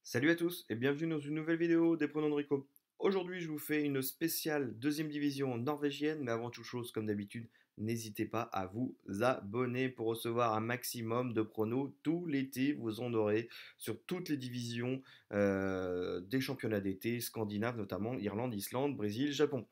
Salut à tous et bienvenue dans une nouvelle vidéo des pronoms de Rico. Aujourd'hui, je vous fais une spéciale deuxième division norvégienne, mais avant toute chose, comme d'habitude, n'hésitez pas à vous abonner pour recevoir un maximum de pronos tout l'été. Vous en aurez sur toutes les divisions des championnats d'été scandinaves, notamment Irlande, Islande, Brésil, Japon.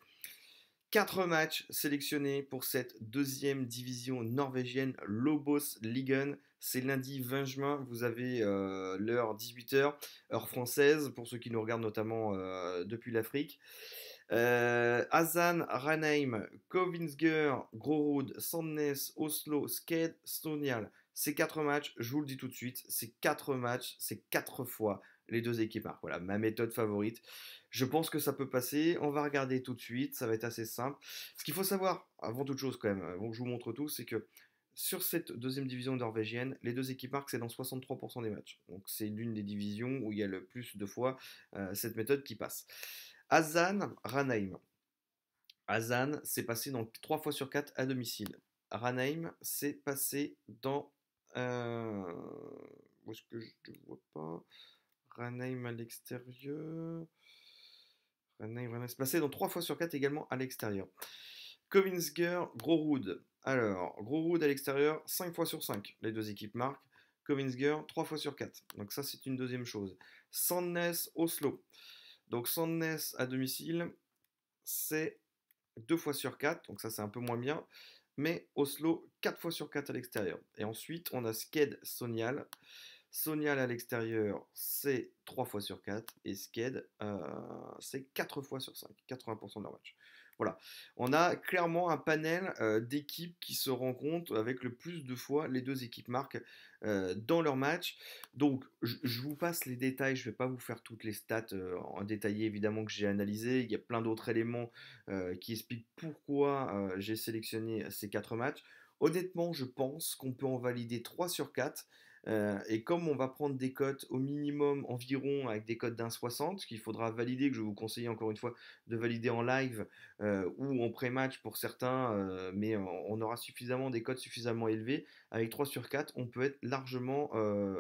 4 matchs sélectionnés pour cette deuxième division norvégienne Lobos Ligaen. C'est lundi 20 juin, vous avez l'heure 18 h, heure française, pour ceux qui nous regardent notamment depuis l'Afrique. Azan, Ranheim, Kovingsger, Grorud, Sandnes, Oslo, Sked, Stonial. Ces 4 matchs, je vous le dis tout de suite, ces 4 matchs, c'est 4 fois les deux équipes marquent. Voilà, ma méthode favorite. Je pense que ça peut passer. On va regarder tout de suite, ça va être assez simple. Ce qu'il faut savoir, avant toute chose quand même, avant que je vous montre tout, c'est que sur cette deuxième division norvégienne, les deux équipes marquent, c'est dans 63% des matchs. Donc c'est l'une des divisions où il y a le plus de fois cette méthode qui passe. Azan, Ranheim. Azan, c'est passé dans 3 fois sur 4 à domicile. Ranheim, c'est passé dans... où est-ce que je ne vois pas? Ranheim à l'extérieur. Ranheim, c'est passé dans 3 fois sur 4 également à l'extérieur. Kovingsger, Grorud. Alors, Grorud à l'extérieur, 5 fois sur 5. Les deux équipes marquent. Kovingsger, 3 fois sur 4. Donc ça, c'est une deuxième chose. Sandnes, Oslo. Donc Sandnes à domicile, c'est 2 fois sur 4. Donc ça, c'est un peu moins bien. Mais Oslo, 4 fois sur 4 à l'extérieur. Et ensuite, on a Sked, Sonial. Sonial à l'extérieur, c'est 3 fois sur 4. Et Sked, c'est 4 fois sur 5. 80% de leur match. Voilà. On a clairement un panel d'équipes qui se rencontrent avec le plus de fois les deux équipes marquent dans leur match. Donc, je vous passe les détails. Je ne vais pas vous faire toutes les stats en détaillé, évidemment, que j'ai analysées. Il y a plein d'autres éléments qui expliquent pourquoi j'ai sélectionné ces 4 matchs. Honnêtement, je pense qu'on peut en valider 3 sur 4. Et comme on va prendre des cotes au minimum environ avec des cotes d'1,60, qu'il faudra valider, que je vous conseille encore une fois de valider en live ou en pré-match pour certains, mais on aura suffisamment des cotes suffisamment élevées. Avec 3 sur 4, on peut être largement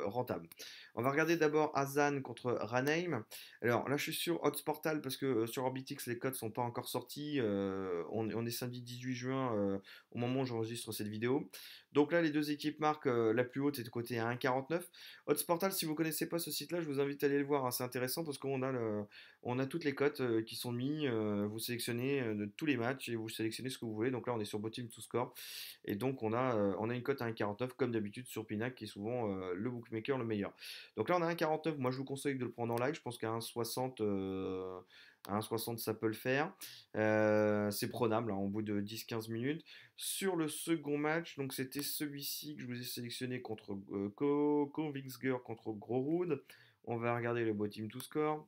rentable. On va regarder d'abord Azan contre Ranheim. Alors là, je suis sur Odds Portal parce que sur Orbitix, les cotes sont pas encore sortis. On est samedi 18 juin au moment où j'enregistre cette vidéo. Donc là, les deux équipes marquent, la plus haute est de côté à 1,49. Odds Portal, si vous ne connaissez pas ce site-là, je vous invite à aller le voir, hein. C'est intéressant parce on a toutes les cotes qui sont mises. Vous sélectionnez de tous les matchs et vous sélectionnez ce que vous voulez. Donc là, on est sur Bottom to Score. Et donc, on a une cote à 1,49 comme d'habitude sur Pinac qui est souvent le bookmaker le meilleur. Donc là, on a 1,49. Moi, je vous conseille de le prendre en live. Je pense qu'à 1,60. À 1,60 ça peut le faire. C'est prenable hein, au bout de 10-15 minutes. Sur le second match, donc c'était celui-ci que je vous ai sélectionné contre Kovingsger contre Grorud. On va regarder le bottom to score.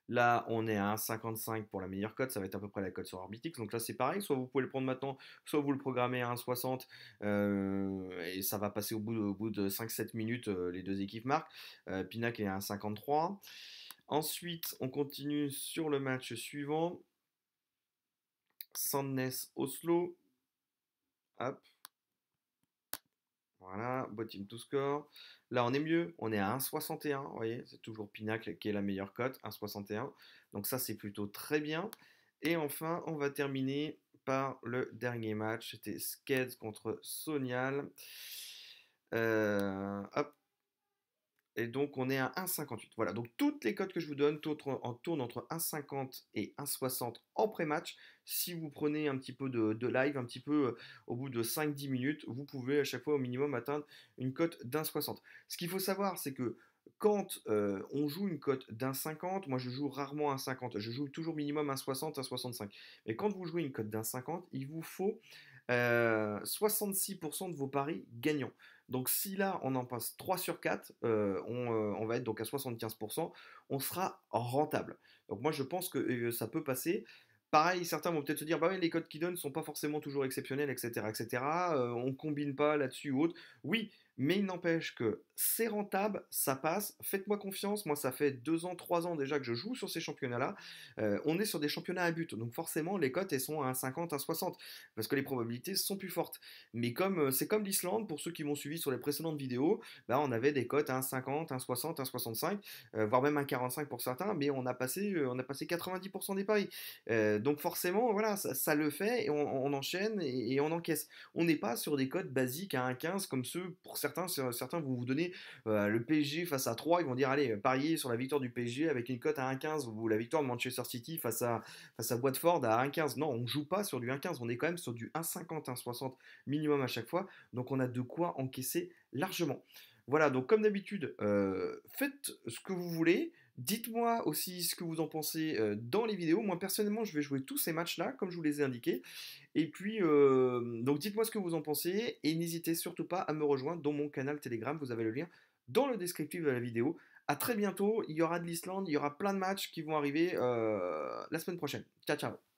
Là, on est à 1,55 pour la meilleure cote, ça va être à peu près la cote sur Orbitix. Donc là, c'est pareil, soit vous pouvez le prendre maintenant, soit vous le programmez à 1,60 et ça va passer au bout de 5-7 minutes, les deux équipes marquent. Pinac est à 1,53. Ensuite, on continue sur le match suivant. Sandnes Oslo. Hop. Voilà, bottom to score. Là, on est mieux, on est à 1,61. Vous voyez, c'est toujours Pinacle qui est la meilleure cote, 1,61. Donc ça, c'est plutôt très bien. Et enfin, on va terminer par le dernier match. C'était Skeds contre Sonial. Hop. Et donc, on est à 1,58. Voilà, donc toutes les cotes que je vous donne tournent entre 1,50 et 1,60 en pré-match. Si vous prenez un petit peu de live, un petit peu au bout de 5-10 minutes, vous pouvez à chaque fois au minimum atteindre une cote d'1,60. Ce qu'il faut savoir, c'est que quand on joue une cote d'1,50, moi je joue rarement 1,50, je joue toujours minimum 1,60, 1,65. Mais quand vous jouez une cote d'1,50, il vous faut 66% de vos paris gagnants. Donc si là on en passe 3 sur 4, on va être donc à 75%, on sera rentable. Donc moi je pense que ça peut passer. Pareil, certains vont peut-être se dire, bah oui, les codes qu'ils donnent ne sont pas forcément toujours exceptionnels, etc. etc. On combine pas là-dessus ou autre. Oui, Mais il n'empêche que c'est rentable, ça passe. Faites-moi confiance. Moi, ça fait 2 ans, 3 ans déjà que je joue sur ces championnats-là. On est sur des championnats à but. Donc forcément, les cotes, elles sont à 1,50, 1,60. Parce que les probabilités sont plus fortes. Mais comme c'est comme l'Islande, pour ceux qui m'ont suivi sur les précédentes vidéos, bah, on avait des cotes à 1,50, 1,60, 1,65, voire même 1,45 pour certains. Mais on a passé 90% des paris. Donc forcément, voilà, ça le fait et on enchaîne et on encaisse. On n'est pas sur des cotes basiques à 1,15 comme ceux, pour certains, certains vont vous donner le PSG face à 3, ils vont dire allez, pariez sur la victoire du PSG avec une cote à 1,15 ou la victoire de Manchester City face à Watford à 1,15. Non, on ne joue pas sur du 1,15, on est quand même sur du 1,50, 1,60 minimum à chaque fois, donc on a de quoi encaisser largement. Voilà, donc comme d'habitude, faites ce que vous voulez. Dites-moi aussi ce que vous en pensez dans les vidéos. Moi personnellement, je vais jouer tous ces matchs-là, comme je vous les ai indiqués. Et puis, donc dites-moi ce que vous en pensez et n'hésitez surtout pas à me rejoindre dans mon canal Telegram. Vous avez le lien dans le descriptif de la vidéo. À très bientôt. Il y aura de l'Islande, il y aura plein de matchs qui vont arriver la semaine prochaine. Ciao, ciao.